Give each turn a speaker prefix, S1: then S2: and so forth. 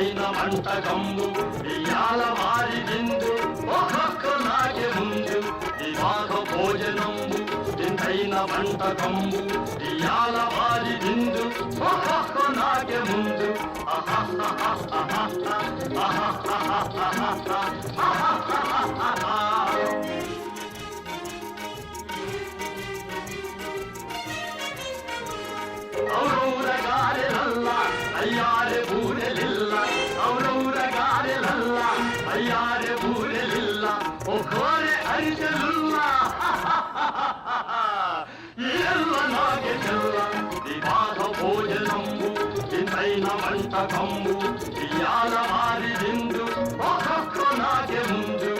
S1: ఇంతైన వంటకంబు ఇయాల వారి విందు ఒక్కొక్కలాగే ముందు వివాహ భోజనంబు ఇంతైన వంటకంబు ఇయాల వారి విందు ఒక్కొక్కలాగే ముందు ఔరౌరగారెలల్ల అయ్యారె బూరెలిల్ల ఔరౌరగారెలల్ల అయ్యారె బూరెలిల్ల ఒకోరె అరిసెలుల్ల ఎల్ల నాగే చెల్ల వివాహ భోజనంబు ఇంతైన వంటకంబు ఇయాల వారి విందు ఒక్కొక్క నాగే ముందు